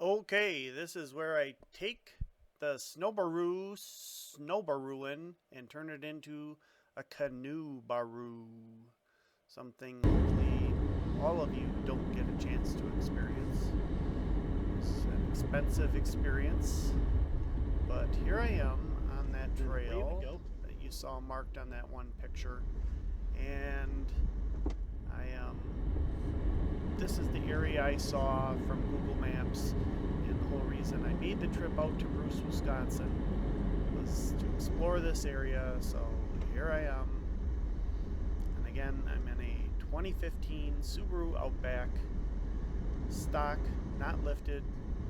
Okay, this is where I take the Snowbaruin and turn it into a Canubaru. Something hopefully all of you don't get a chance to experience. It's an expensive experience, but here I am on that trail that you saw marked on that one picture, and I am. This is the area I saw from Google Maps, and the whole reason I made the trip out to Bruce, Wisconsin was to explore this area. So here I am, and again I'm in a 2015 Subaru Outback, stock, not lifted,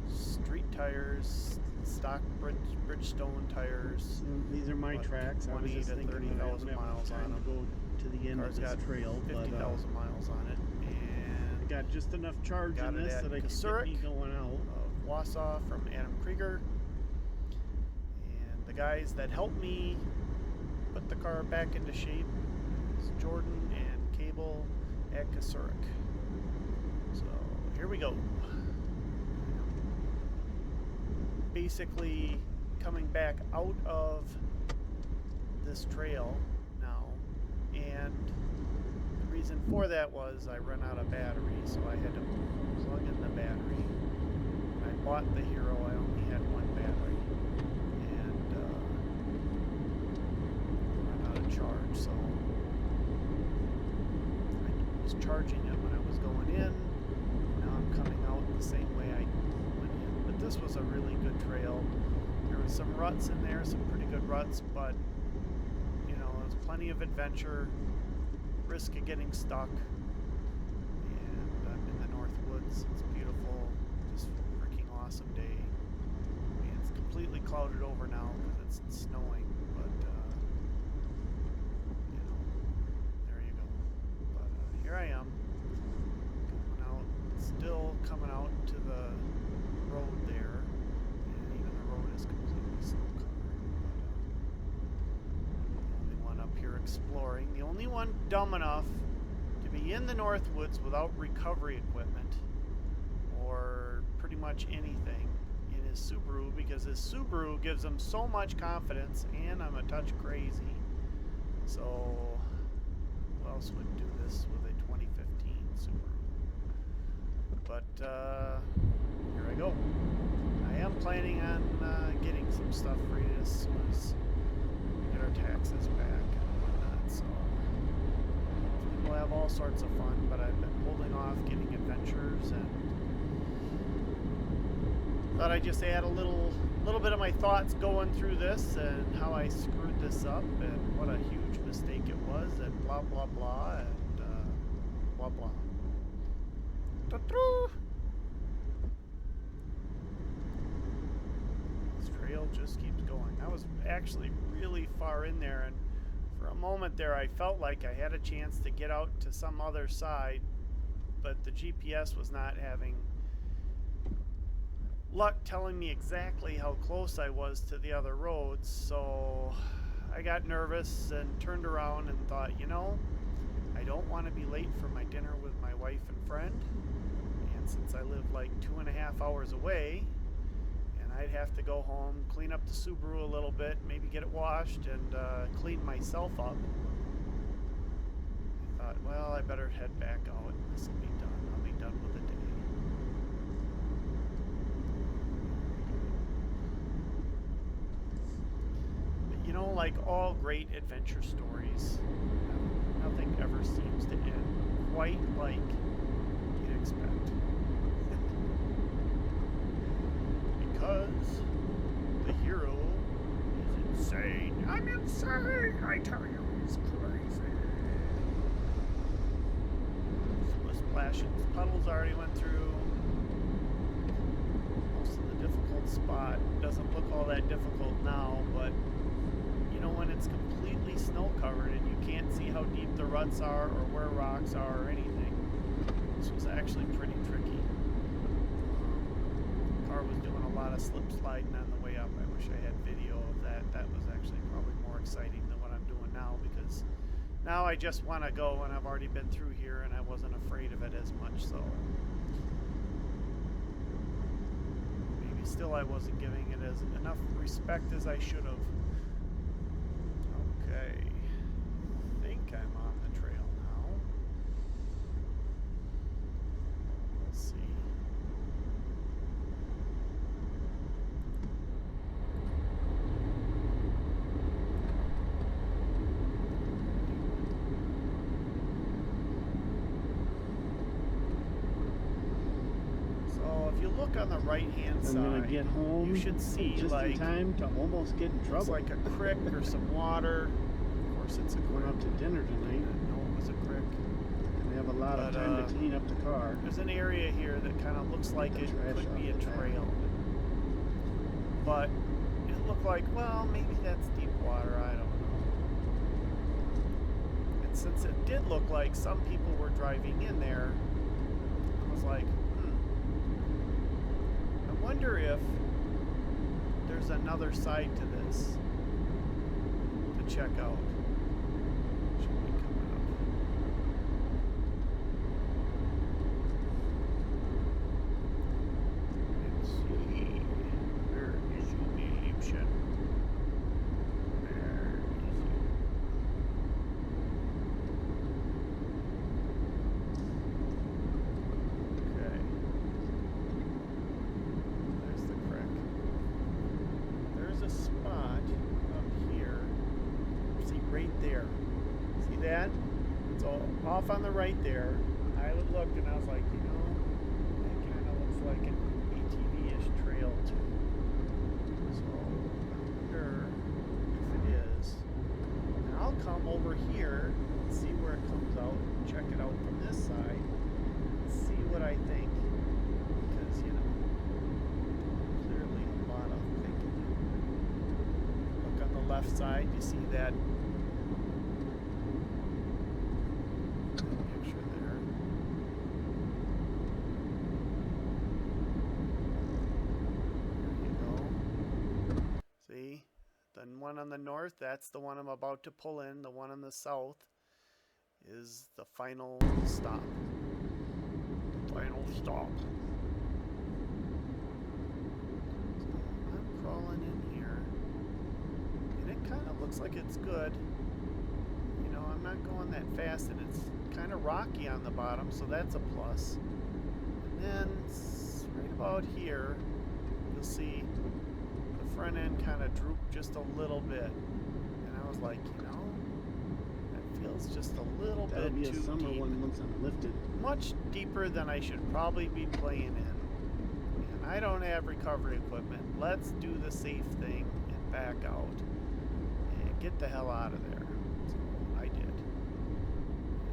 street tires, stock Bridgestone tires. These are my tracks. 20 to 30,000 miles on them. Go to the end Car's of this got trail, 50,000 miles on it, and got just enough charge got in this that I can get me going out. Of Wausau from Adam Krieger, and the guys that helped me put the car back into shape is Jordan and Cable at Kasurik. So here we go. Basically coming back out of this trail now, and the reason for that was I ran out of battery, so I had to plug in the battery. When I bought the Hero, I only had one battery, and ran out of charge, so I was charging it when I was going in. Now I'm coming out the same way I went in. But this was a really good trail. There was some ruts in there, some pretty good ruts, but you know, there was plenty of adventure, risk of getting stuck, and I'm in the North Woods. It's beautiful, just freaking awesome day. I mean, it's completely clouded over now because it's snowing, but you know, there you go. But here I am, coming out, still coming out to the road there, and even the road is completely snow covered. But the only one up here exploring, the only one dumb enough to be in the North Woods without recovery equipment or pretty much anything in his Subaru, because his Subaru gives him so much confidence, and I'm a touch crazy. So who else would do this with a 2015 Subaru? But here I go. I am planning on getting some stuff ready as soon as we get our taxes back and whatnot. So we'll have all sorts of fun, but I've been holding off getting adventures, and thought I'd just add a little bit of my thoughts going through this and how I screwed this up and what a huge mistake it was, and blah blah blah, and blah blah. This trail just keeps going. I was actually really far in there, and for a moment there I felt like I had a chance to get out to some other side, but the GPS was not having luck telling me exactly how close I was to the other roads. So I got nervous and turned around and thought, you know, I don't want to be late for my dinner with my wife and friend, and since I live like 2.5 hours away, and I'd have to go home, clean up the Subaru a little bit, maybe get it washed, and clean myself up, I thought, well, I better head back out. This will be done. I'll be done with the day. But you know, like all great adventure stories, nothing ever seems to end quite like you'd expect. Because the hero is insane. I'm insane! I tell you, he's crazy. Splashing puddles already went through. Most of the difficult spot doesn't look all that difficult now, but you know, when it's completely snow covered and you can't see how deep the ruts are or where rocks are or anything, this was actually pretty tricky. The car was doing a lot of slip sliding on the way up. I wish I had video of that. That was actually probably more exciting than what I'm doing now, because now I just want to go, and I've already been through here and I wasn't afraid of it as much. So still I wasn't giving it as enough respect as I should have. Okay. I think I'm on the trail now. We'll see. If you look on the right-hand side, I'm gonna get home. You should see just like in time to almost get in trouble. It's like a creek or some water. Of course, it's a going creek. up to dinner tonight. No, it was a creek. And we have a lot of time to clean up the car. There's an area here that kind of looks like it could be a trail, but it looked like, well, maybe that's deep water. I don't know. And since it did look like some people were driving in there, I was like, I wonder if there's another side to this to check out. Should be coming up. Let's see. Where is your Liebchen? Where is he? Okay. There's the creek. There's a spot up here. See, right there. See that? It's all off on the right there. I looked and I was like, you know, that kind of looks like an ATV-ish trail too. So I wonder if it is. And I'll come over here and see where it comes out and check it out from this side and see what I think. Because, you know, clearly a lot of thinking. Look on the left side, you see that picture there. There you go. See? The one on the north, that's the one I'm about to pull in. The one on the south is the final stop. Final stop. So I'm crawling in here. And it kind of looks like it's good. You know, I'm not going that fast, and it's kind of rocky on the bottom, so that's a plus. And then right about here, you'll see the front end kind of drooped just a little bit. And I was like, you know, that feels just a little That'll bit be a too summer deep. one once I'm lifted. Much deeper than I should probably be playing in. And I don't have recovery equipment. Let's do the safe thing and back out and get the hell out of there. So I did.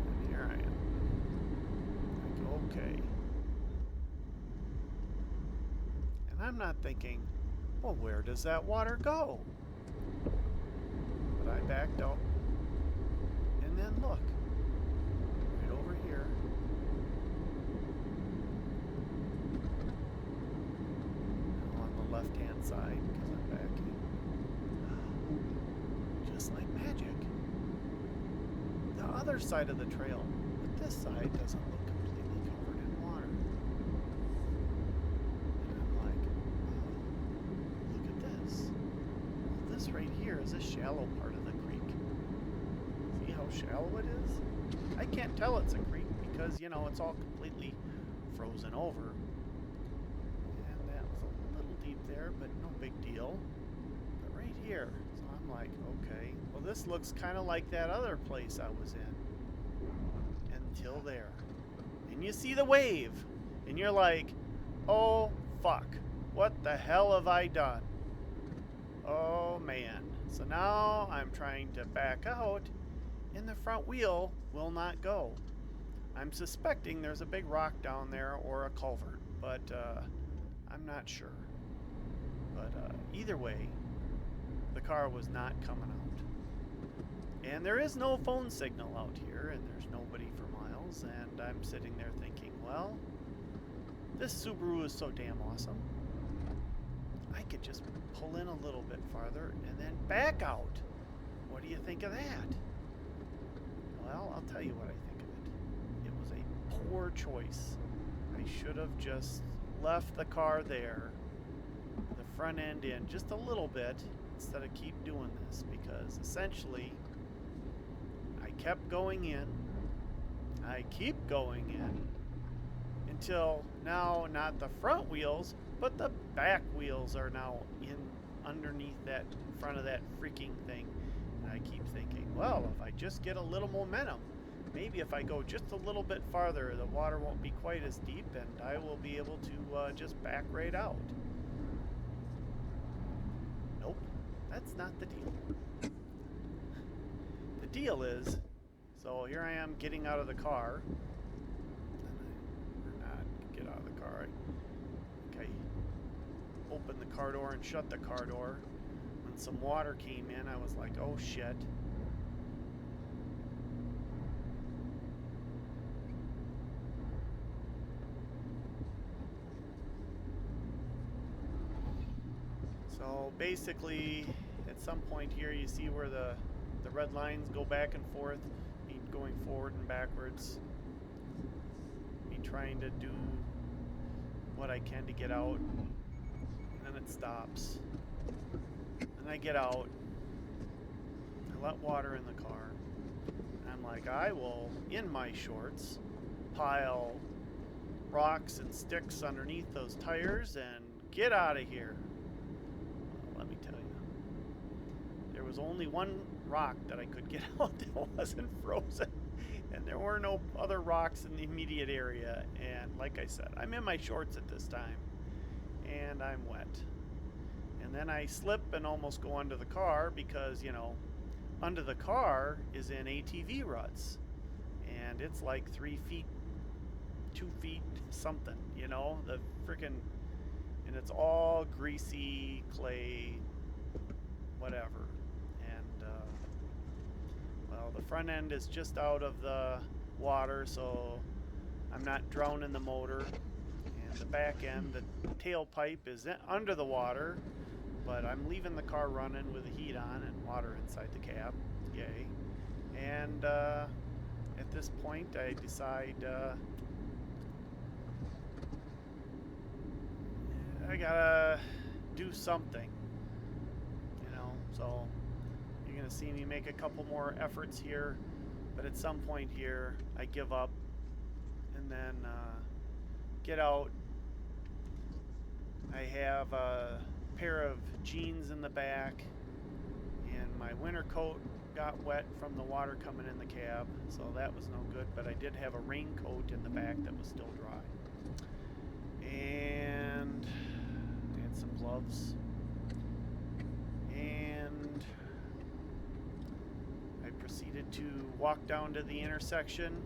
And here I am. Like, okay. And I'm not thinking, well, where does that water go? But I backed out. And then look. Right over here. On the left-hand side, because I'm backing. Just like magic. The other side of the trail, but this side doesn't look completely covered in water. And I'm like, oh, look at this. Well, this right here is a shallow part of the creek. See how shallow it is? I can't tell it's a creek because, you know, it's all completely frozen over. And that was a little deep there, but no big deal. But right here, so I'm like, okay, well, this looks kind of like that other place I was in. Until there. And you see the wave. And you're like, oh, fuck. What the hell have I done? Oh, man. So now I'm trying to back out, and the front wheel will not go. I'm suspecting there's a big rock down there or a culvert, but I'm not sure. But either way, the car was not coming out. And there is no phone signal out here, and there's nobody for miles, and I'm sitting there thinking, well, this Subaru is so damn awesome. I could just pull in a little bit farther and then back out. What do you think of that? Well, I'll tell you what I think of it. It was a poor choice. I should have just left the car there front end in just a little bit instead of keep doing this, because essentially I kept going in, I keep going in, until now not the front wheels, but the back wheels are now in underneath that, in front of that freaking thing. And I keep thinking, well, if I just get a little momentum, maybe if I go just a little bit farther, the water won't be quite as deep and I will be able to just back right out. Nope, that's not the deal. The deal is, so here I am getting out of the car. Or not get out of the car. I think I opened the car door and shut the car door. When some water came in, I was like, oh shit. So basically, at some point here, you see where the red lines go back and forth, me going forward and backwards, me trying to do what I can to get out, and then it stops. And I get out, I let water in the car, and I'm like, I will, in my shorts, pile rocks and sticks underneath those tires and get out of here. Let me tell you, there was only one rock that I could get out that wasn't frozen, and there were no other rocks in the immediate area. And like I said, I'm in my shorts at this time and I'm wet, and then I slip and almost go under the car because, you know, under the car is in ATV ruts and it's like 3 feet, 2 feet something, you know, the freaking, and it's all greasy clay, whatever. And well, the front end is just out of the water, so I'm not drowning the motor. And the back end, the tailpipe is under the water, but I'm leaving the car running with the heat on and water inside the cab. Yay. And at this point, I decide I gotta do something, you know. So you're gonna see me make a couple more efforts here, but at some point here I give up and then get out. I have a pair of jeans in the back, and my winter coat got wet from the water coming in the cab, so that was no good, but I did have a raincoat in the back that was still dry. And I had some gloves, and I proceeded to walk down to the intersection,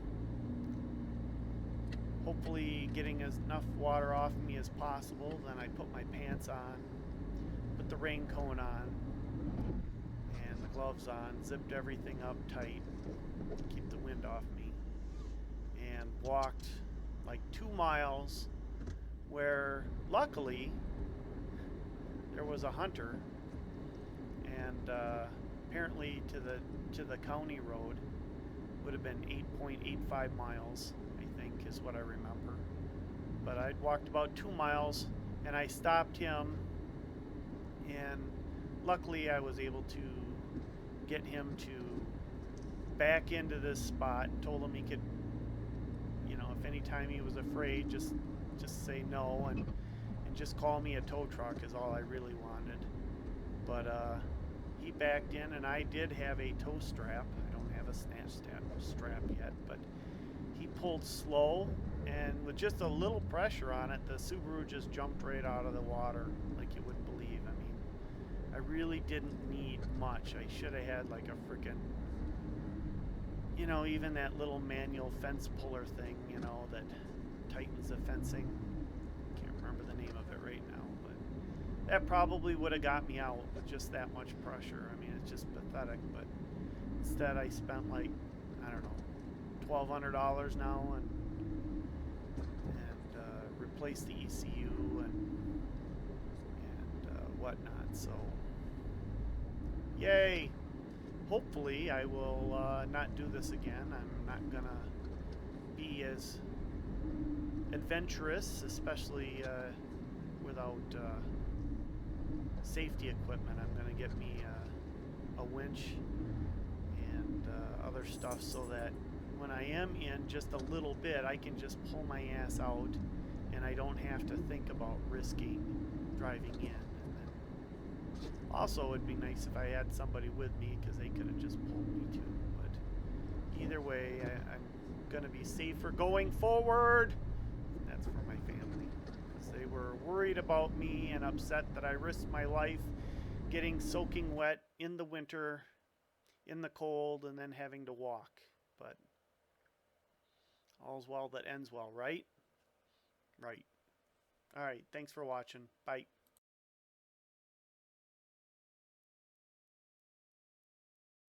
hopefully getting enough water off me as possible. Then I put my pants on, put the raincoat on, and the gloves on, zipped everything up tight, keep the wind off me, and walked like 2 miles, where luckily there was a hunter, and apparently to the county road would have been 8.85 miles, I think is what I remember. But I'd walked about 2 miles and I stopped him, and luckily I was able to get him to back into this spot. Told him he could, you know, if anytime he was afraid, just say no and just call me a tow truck is all I really wanted. But he backed in, and I did have a tow strap. I don't have a snatch strap yet, but he pulled slow, and with just a little pressure on it, the Subaru just jumped right out of the water like you wouldn't believe. I mean, I really didn't need much. I should have had like a freaking, you know, even that little manual fence puller thing, you know, that tightens the fencing. Can't remember the name of it right now, but that probably would have got me out with just that much pressure. I mean, it's just pathetic. But instead I spent like, I don't know, $1,200 now and replaced the ECU and whatnot. So yay. Hopefully I will not do this again. I'm not gonna be as adventurous, especially without safety equipment. I'm going to get me a winch and other stuff so that when I am in just a little bit, I can just pull my ass out and I don't have to think about risking driving in. And then also, it'd be nice if I had somebody with me because they could have just pulled me too. But either way, I'm going to be safer going forward. That's for my family, because they were worried about me and upset that I risked my life getting soaking wet in the winter, in the cold, and then having to walk. But all's well that ends well, right? Right. All right. Thanks for watching. Bye.